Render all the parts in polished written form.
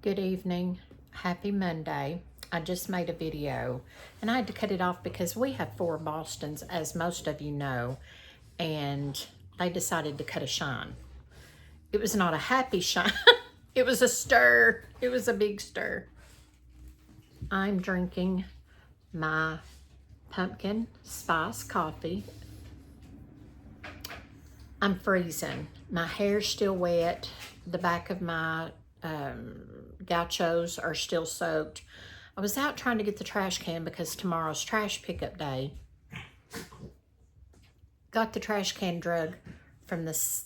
Good evening. Happy Monday. I just made a video and I had to cut it off because we have 4 Bostons, as most of you know, and they decided to cut a shine. It was not a happy shine. It was a stir. It was a big stir. I'm drinking my pumpkin spice coffee. I'm freezing. My hair's still wet. The back of my gauchos are still soaked. I was out trying to get the trash can because tomorrow's trash pickup day. Got the trash can drug from this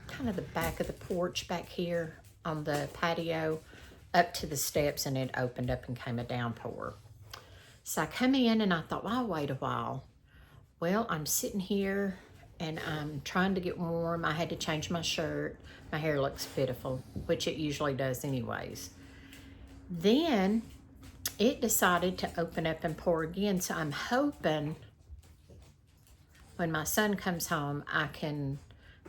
kind of the back of the porch back here on the patio up to the steps, and it opened up and came a downpour. So I come in and I thought, well, I'll wait a while. Well, I'm sitting here and I'm trying to get warm. I had to change my shirt. My hair looks pitiful, which it usually does anyways. Then it decided to open up and pour again. So I'm hoping when my son comes home, I can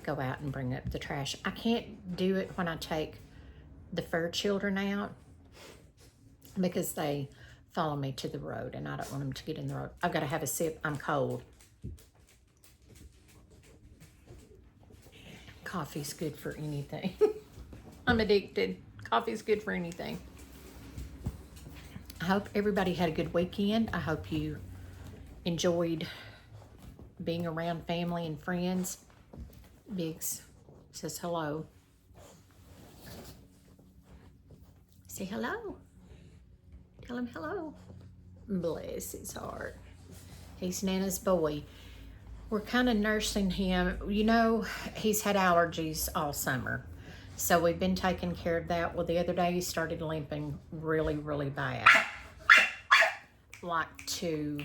go out and bring up the trash. I can't do it when I take the fur children out because they follow me to the road and I don't want them to get in the road. I've got to have a sip. I'm cold. Coffee's good for anything. I'm addicted. Coffee's good for anything. I hope everybody had a good weekend. I hope you enjoyed being around family and friends. Biggs says hello. Say hello. Tell him hello. Bless his heart. He's Nana's boy. We're kind of nursing him. You know, he's had allergies all summer. So we've been taking care of that. Well, the other day he started limping really, really bad. Like to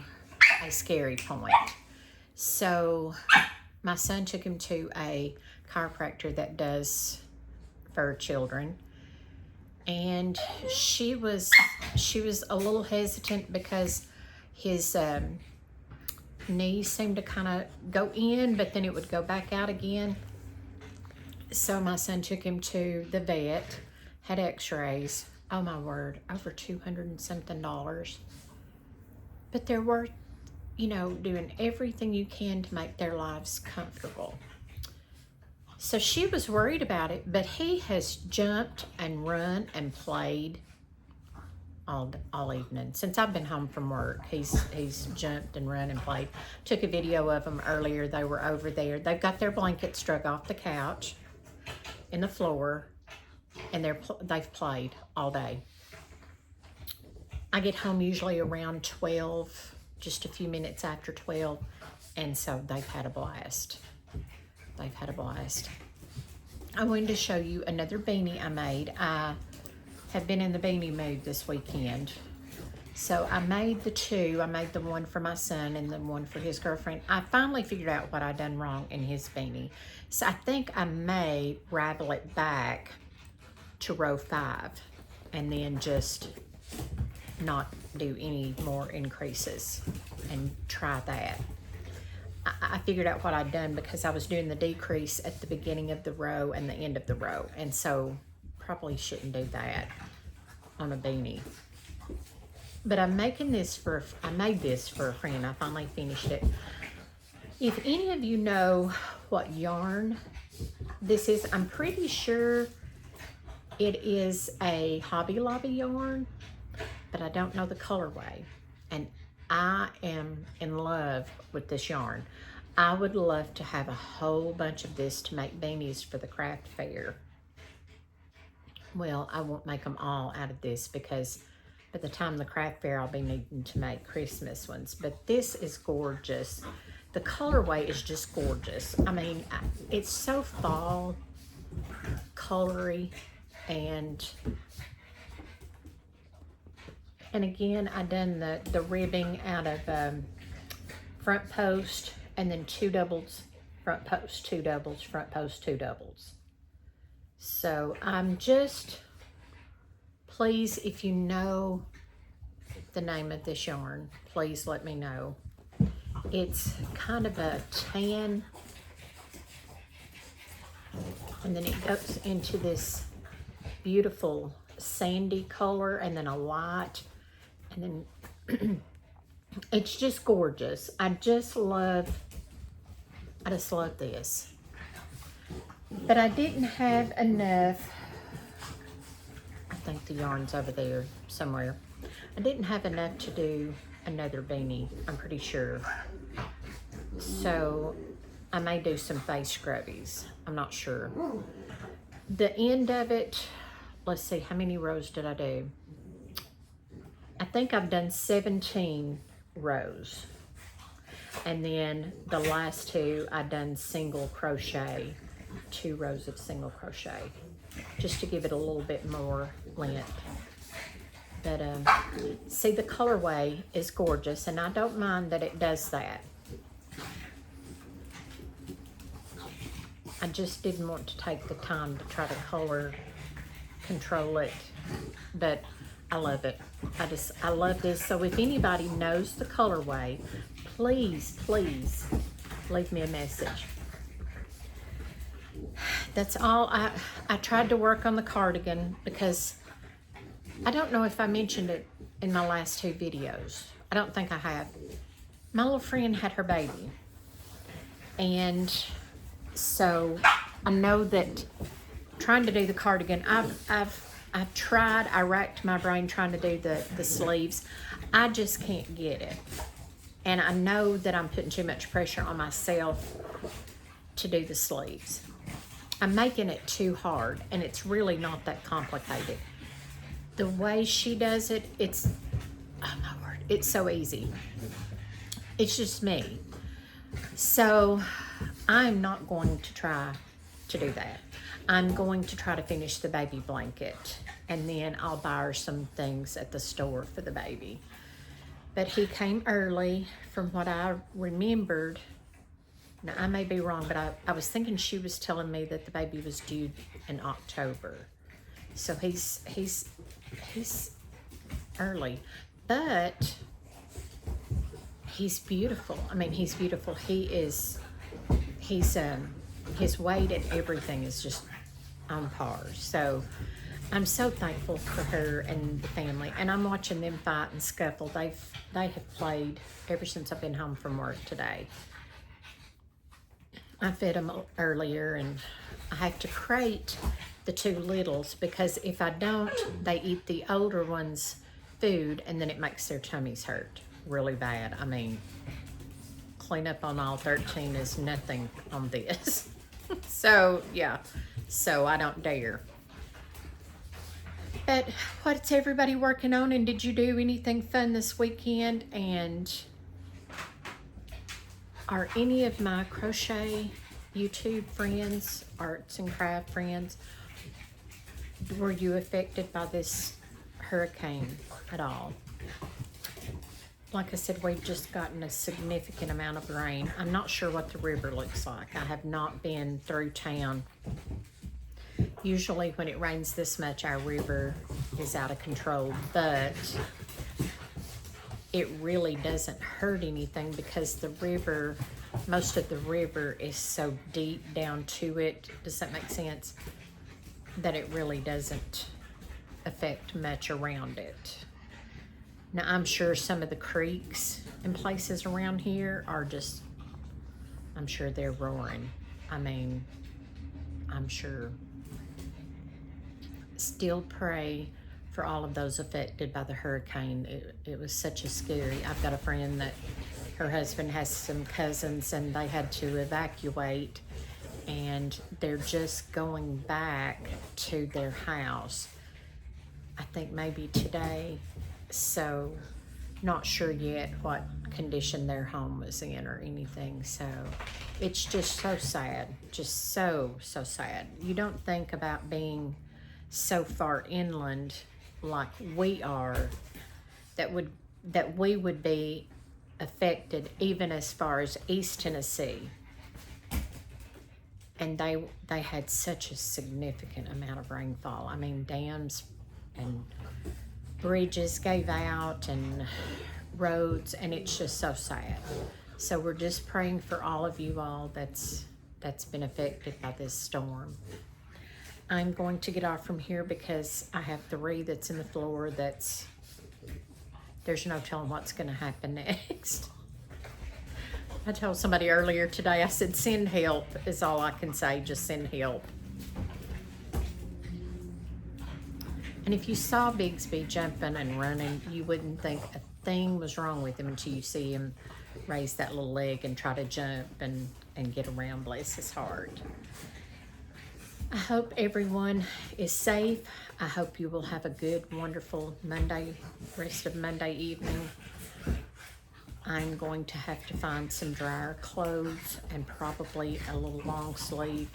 a scary point. So my son took him to a chiropractor that does fur children. And she was a little hesitant because his knees seemed to kind of go in, but then it would go back out again. So my son took him to the vet, had x-rays. Oh my word, over $200 and something. But they're worth, you know, doing everything you can to make their lives comfortable. So she was worried about it, but he has jumped and run and played all evening. Since I've been home from work, he's jumped and run and played. Took a video of them earlier. They were over there. They've got their blankets drug off the couch in the floor, and they've played all day. I get home usually around 12, just a few minutes after 12, and so they've had a blast. They've had a blast. I wanted to show you another beanie I made. I have been in the beanie mood this weekend. So I made the two. I made the one for my son and the one for his girlfriend. I finally figured out what I done wrong in his beanie. So I think I may ravel it back to row 5 and then just not do any more increases and try that. I figured out what I'd done because I was doing the decrease at the beginning of the row and the end of the row. And so probably shouldn't do that on a beanie. But I'm making this I made this for a friend. I finally finished it. If any of you know what yarn this is, I'm pretty sure it is a Hobby Lobby yarn, but I don't know the colorway. And I am in love with this yarn. I would love to have a whole bunch of this to make beanies for the craft fair. Well, I won't make them all out of this because by the time the craft fair, I'll be needing to make Christmas ones. But this is gorgeous. The colorway is just gorgeous. I mean, it's so fall colory, and again, I done the ribbing out of front post and then 2 doubles, front post, 2 doubles, front post, 2 doubles. So I'm just, please, if you know the name of this yarn, please let me know. It's kind of a tan, and then it goes into this beautiful sandy color and then a white, and then it's just gorgeous. I just love this. But I didn't have enough. I think the yarn's over there somewhere. I didn't have enough to do another beanie, I'm pretty sure. So I may do some face scrubbies. I'm not sure. The end of it, let's see, how many rows did I do? I think I've done 17 rows. And then the last two, I done single crochet, 2 rows of single crochet, just to give it a little bit more length. But see, the colorway is gorgeous, and I don't mind that it does that. I just didn't want to take the time to try to color control it, but I love it. I love this. So if anybody knows the colorway, please leave me a message. That's all. I tried to work on the cardigan because I don't know if I mentioned it in my last 2 videos. I don't think I have. My little friend had her baby, and so I know that trying to do the cardigan, I've tried, I racked my brain trying to do the sleeves. I just can't get it. And I know that I'm putting too much pressure on myself to do the sleeves. I'm making it too hard, and it's really not that complicated. The way she does it, it's, oh my word, it's so easy. It's just me. So I'm not going to try to do that. I'm going to try to finish the baby blanket, and then I'll buy her some things at the store for the baby. But he came early from what I remembered. Now, I may be wrong, but I was thinking she was telling me that the baby was due in October. So he's early, but he's beautiful. I mean, he's beautiful. His weight and everything is just on par. So I'm so thankful for her and the family, and I'm watching them fight and scuffle. They have played ever since I've been home from work today. I fed them earlier, and I have to crate the 2 littles because if I don't, they eat the older ones' food, and then it makes their tummies hurt really bad. I mean, clean up on all 13 is nothing on this. So yeah, so I don't dare. But what's everybody working on, and did you do anything fun this weekend? And are any of my crochet YouTube friends, arts and craft friends, were you affected by this hurricane at all? Like I said, we've just gotten a significant amount of rain. I'm not sure what the river looks like. I have not been through town. Usually when it rains this much, our river is out of control, but it really doesn't hurt anything because the river, most of the river is so deep down to it, does that make sense? That it really doesn't affect much around it. Now, I'm sure some of the creeks and places around here are just, I'm sure they're roaring. I mean, I'm sure. Still pray for all of those affected by the hurricane. It was such a scary. I've got a friend that her husband has some cousins and they had to evacuate, and they're just going back to their house. I think maybe today. So not sure yet what condition their home was in or anything. So it's just so sad, just so sad. You don't think about being so far inland like we are, that we would be affected even as far as East Tennessee. And they had such a significant amount of rainfall. I mean, dams and bridges gave out and roads, and it's just so sad. So we're just praying for all of you all that's been affected by this storm. I'm going to get off from here because I have 3 that's in the floor there's no telling what's going to happen next. I told somebody earlier today, I said, send help is all I can say. Just send help. And if you saw Bigsby jumping and running, you wouldn't think a thing was wrong with him until you see him raise that little leg and try to jump and get around. Bless his heart. I hope everyone is safe. I hope you will have a good, wonderful rest of Monday evening. I'm going to have to find some drier clothes and probably a little long sleeve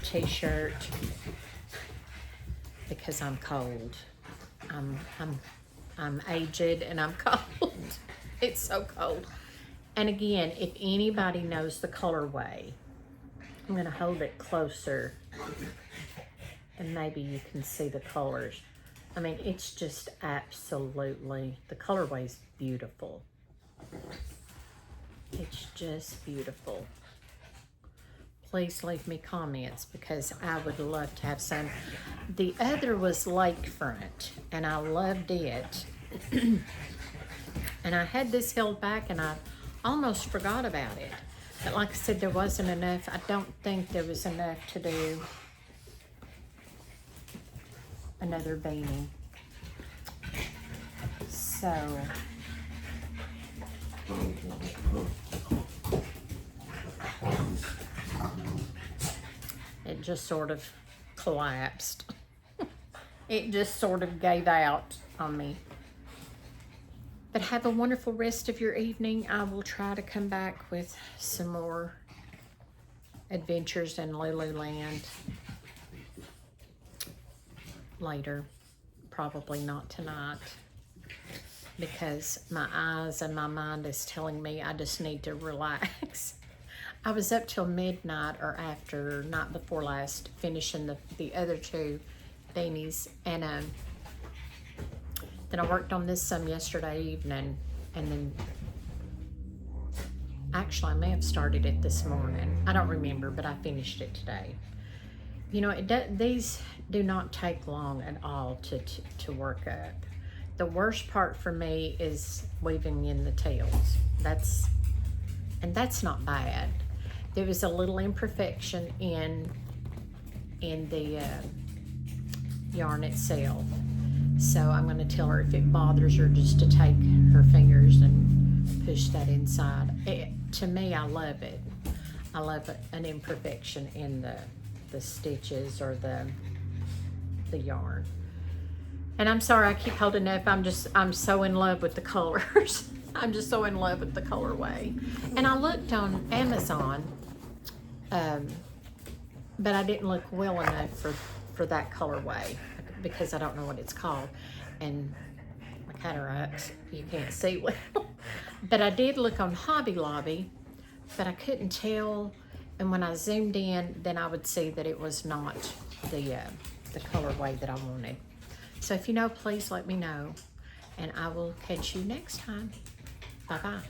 t-shirt because I'm cold. I'm aged and I'm cold. It's so cold. And again, if anybody knows the colorway, I'm going to hold it closer and maybe you can see the colors. I mean, it's just absolutely, the colorway is beautiful. It's just beautiful. Please leave me comments because I would love to have some. The other was lakefront and I loved it. And I had this held back and I almost forgot about it. But like I said, there wasn't enough. I don't think there was enough to do another beanie. So it just sort of collapsed. It just sort of gave out on me. But have a wonderful rest of your evening. I will try to come back with some more adventures in LouLou Land later. Probably not tonight because my eyes and my mind is telling me I just need to relax. I was up till midnight or after, night before last, finishing the other 2 beanies, and then I worked on this some yesterday evening, and then actually I may have started it this morning. I don't remember, but I finished it today. You know, these do not take long at all to work up. The worst part for me is weaving in the tails. That's not bad. There was a little imperfection in the yarn itself. So I'm going to tell her if it bothers her just to take her fingers and push that inside. To me, I love it. I love an imperfection in the stitches or the yarn. And I'm sorry I keep holding up. I'm so in love with the colors. I'm just so in love with the colorway. And I looked on Amazon, but I didn't look well enough for that colorway because I don't know what it's called. And my cataracts, you can't see well. But I did look on Hobby Lobby, but I couldn't tell. And when I zoomed in, then I would see that it was not the colorway that I wanted. So if you know, please let me know. And I will catch you next time. Bye-bye.